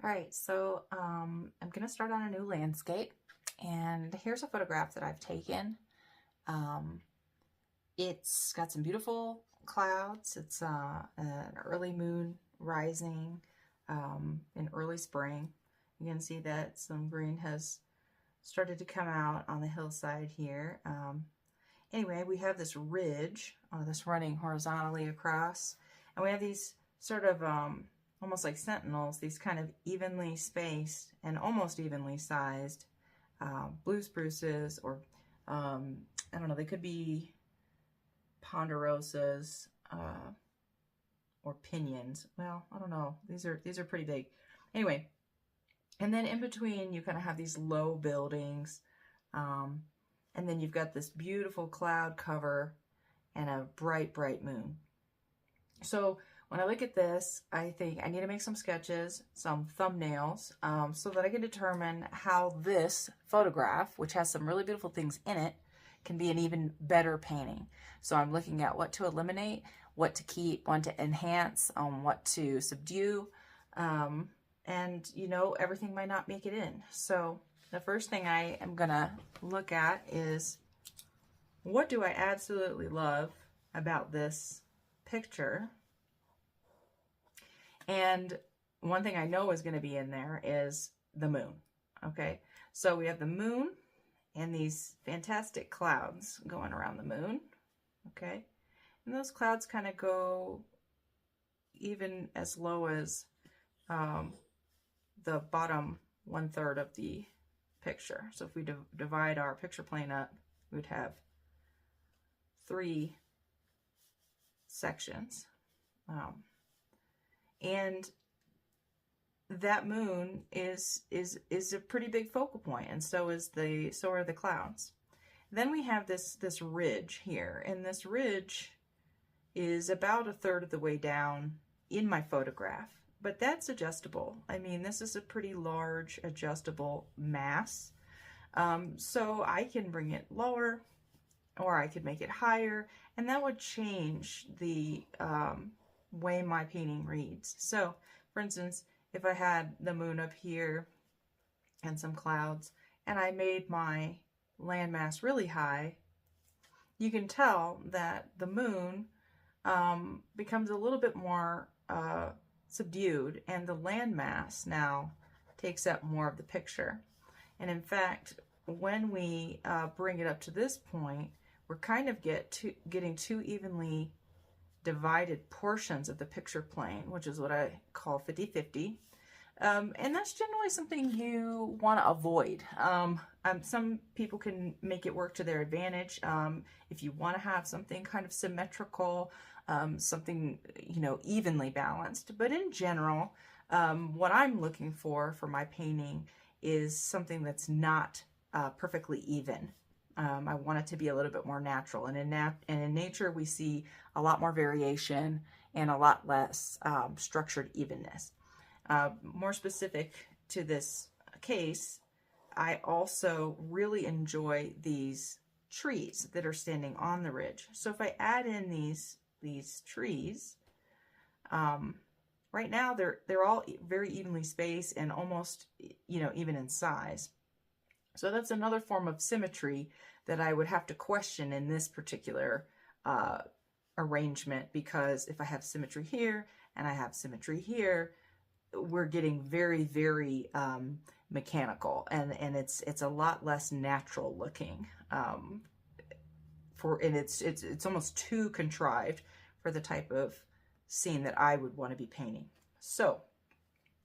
All right, so I'm gonna start on a new landscape, and here's a photograph that I've taken. Um, it's got some beautiful clouds. It's an early moon rising in early spring. You can see that some green has started to come out on the hillside here. Anyway, we have this ridge that's running horizontally across, and we have these sort of almost like sentinels, these kind of evenly spaced and almost evenly sized blue spruces, or I don't know, they could be ponderosas or pinions. Well, I don't know. These are pretty big. Anyway, and then in between you kind of have these low buildings, and then you've got this beautiful cloud cover and a bright, bright moon. So when I look at this, I think I need to make some sketches, some thumbnails, so that I can determine how this photograph, which has some really beautiful things in it, can be an even better painting. So I'm looking at what to eliminate, what to keep, what to enhance, what to subdue, and you know, everything might not make it in. So the first thing I am gonna look at is, what do I absolutely love about this picture? And one thing I know is going to be in there is the moon. Okay, so we have the moon and these fantastic clouds going around the moon. Okay, and those clouds kind of go even as low as the bottom 1/3 of the picture. So if we divide our picture plane up, we would have 3 sections. And that moon is a pretty big focal point, and so are the clouds. Then we have this ridge here, and this ridge is about 1/3 of the way down in my photograph, but that's adjustable. I mean, this is a pretty large adjustable mass, so I can bring it lower, or I could make it higher, and that would change the way my painting reads. So, for instance, if I had the moon up here and some clouds, and I made my landmass really high, you can tell that the moon becomes a little bit more subdued, and the landmass now takes up more of the picture. And in fact, when we bring it up to this point, we're kind of getting too evenly divided portions of the picture plane, which is what I call 50-50. And that's generally something you want to avoid. Some people can make it work to their advantage. If you want to have something kind of symmetrical, something, you know, evenly balanced. But in general, what I'm looking for my painting is something that's not perfectly even. I want it to be a little bit more natural. And in nature, we see a lot more variation and a lot less structured evenness. More specific to this case, I also really enjoy these trees that are standing on the ridge. So if I add in these trees, right now they're all very evenly spaced and almost, you know, even in size. So that's another form of symmetry that I would have to question in this particular arrangement, because if I have symmetry here and I have symmetry here, we're getting very, very mechanical, and it's a lot less natural looking. And it's almost too contrived for the type of scene that I would want to be painting. So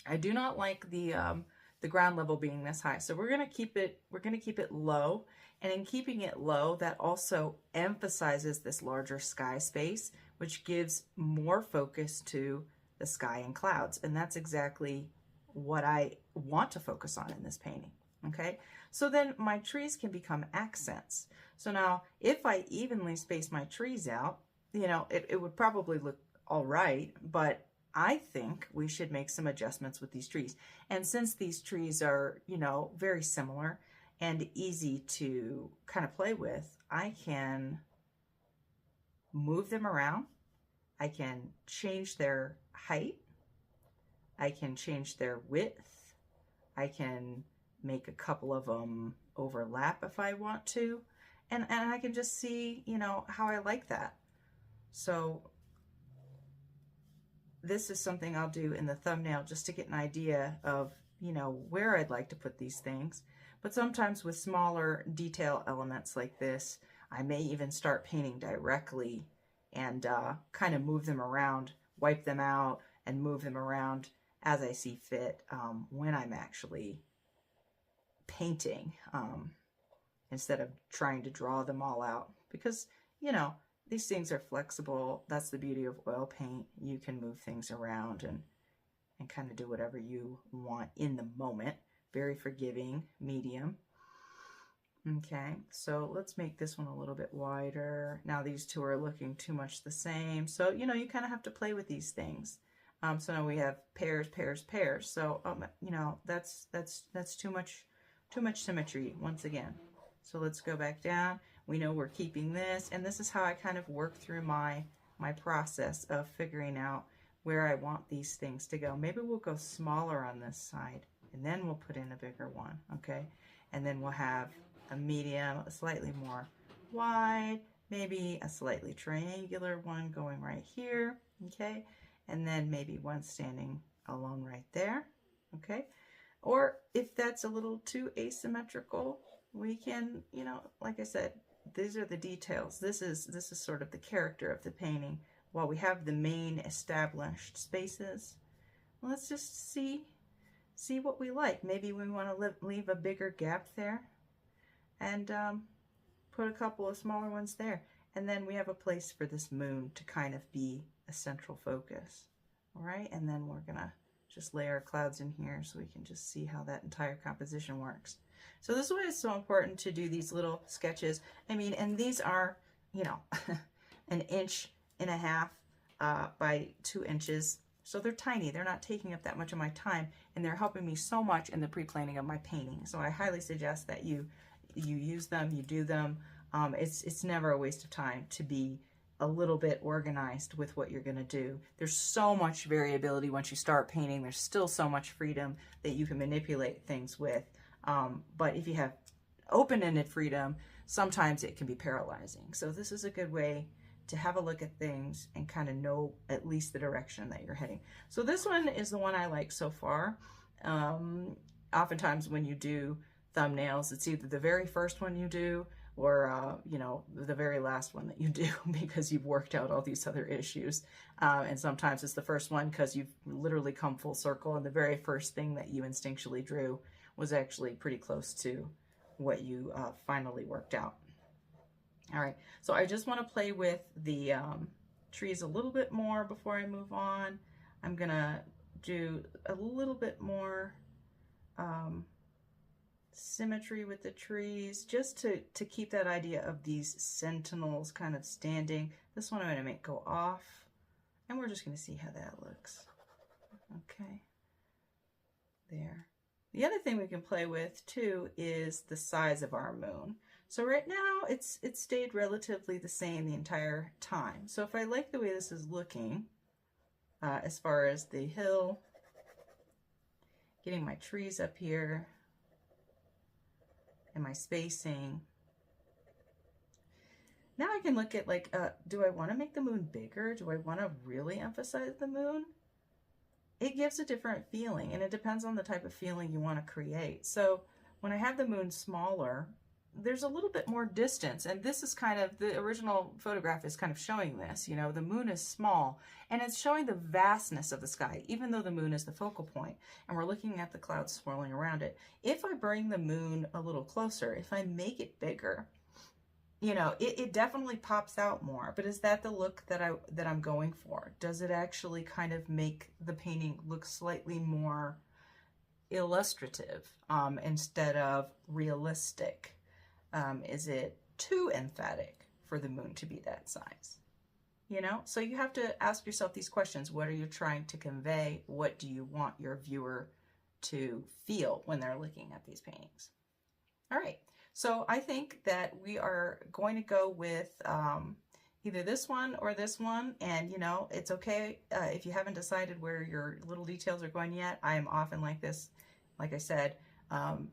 I do not like the ground level being this high. So we're going to keep it low. And in keeping it low, that also emphasizes this larger sky space, which gives more focus to the sky and clouds. And that's exactly what I want to focus on in this painting. Okay, so then my trees can become accents. So now if I evenly space my trees out, you know, it would probably look all right, but I think we should make some adjustments with these trees. And since these trees are, you know, very similar and easy to kind of play with, I can move them around. I can change their height. I can change their width. I can make a couple of them overlap if I want to. And I can just see, you know, how I like that. So this is something I'll do in the thumbnail just to get an idea of, you know, where I'd like to put these things. But sometimes with smaller detail elements like this, I may even start painting directly and kind of move them around, wipe them out, and move them around as I see fit when I'm actually painting, instead of trying to draw them all out. Because, you know, these things are flexible. That's the beauty of oil paint. You can move things around and kind of do whatever you want in the moment. Very forgiving medium. Okay, so let's make this one a little bit wider. Now these two are looking too much the same. So, you know, you kind of have to play with these things. So now we have pairs, pairs, pairs. So, you know, that's too much symmetry once again. So let's go back down. We know we're keeping this, and this is how I kind of work through my process of figuring out where I want these things to go. Maybe we'll go smaller on this side, and then we'll put in a bigger one, okay? And then we'll have a medium, a slightly more wide, maybe a slightly triangular one going right here, okay? And then maybe one standing alone right there, okay? Or if that's a little too asymmetrical, we can, you know, like I said, these are the details. This is sort of the character of the painting. While we have the main established spaces, let's just see what we like. Maybe we want to leave a bigger gap there and put a couple of smaller ones there. And then we have a place for this moon to kind of be a central focus. All right, and then we're gonna just lay our clouds in here so we can just see how that entire composition works. So this is why it's so important to do these little sketches. I mean, and these are, you know, 1.5 inches by 2 inches. So they're tiny. They're not taking up that much of my time, and they're helping me so much in the pre-planning of my painting. So I highly suggest that you use them, you do them. It's never a waste of time to be a little bit organized with what you're going to do. There's so much variability once you start painting. There's still so much freedom that you can manipulate things with. But if you have open-ended freedom, sometimes it can be paralyzing. So this is a good way to have a look at things and kind of know at least the direction that you're heading. So this one is the one I like so far. Oftentimes when you do thumbnails, it's either the very first one you do or, you know, the very last one that you do because you've worked out all these other issues. And sometimes it's the first one because you've literally come full circle and the very first thing that you instinctually drew was actually pretty close to what you finally worked out. All right, so I just want to play with the trees a little bit more before I move on. I'm gonna do a little bit more symmetry with the trees, just to keep that idea of these sentinels kind of standing. This one I'm going to make go off, and we're just going to see how that looks. Okay, there. The other thing we can play with too is the size of our moon. So right now it's stayed relatively the same the entire time. So if I like the way this is looking, as far as the hill, getting my trees up here, and my spacing. Now I can look at like, do I want to make the moon bigger? Do I want to really emphasize the moon? It gives a different feeling, and it depends on the type of feeling you want to create. So when I have the moon smaller, there's a little bit more distance, and this is kind of, the original photograph is kind of showing this, you know, the moon is small, and it's showing the vastness of the sky, even though the moon is the focal point, and we're looking at the clouds swirling around it. If I bring the moon a little closer, if I make it bigger, you know, it definitely pops out more. But is that the look that I'm going for? Does it actually kind of make the painting look slightly more illustrative instead of realistic? Is it too emphatic for the moon to be that size? You know, so you have to ask yourself these questions. What are you trying to convey? What do you want your viewer to feel when they're looking at these paintings? All right, so I think that we are going to go with either this one or this one, and you know, it's okay if you haven't decided where your little details are going yet. I am often like this, like I said,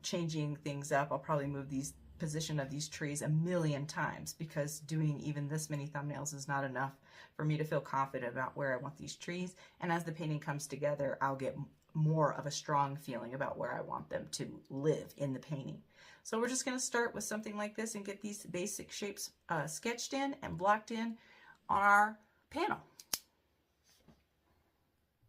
changing things up. I'll probably move these position of these trees a million times because doing even this many thumbnails is not enough for me to feel confident about where I want these trees. And as the painting comes together, I'll get more of a strong feeling about where I want them to live in the painting. So we're just going to start with something like this and get these basic shapes sketched in and blocked in on our panel.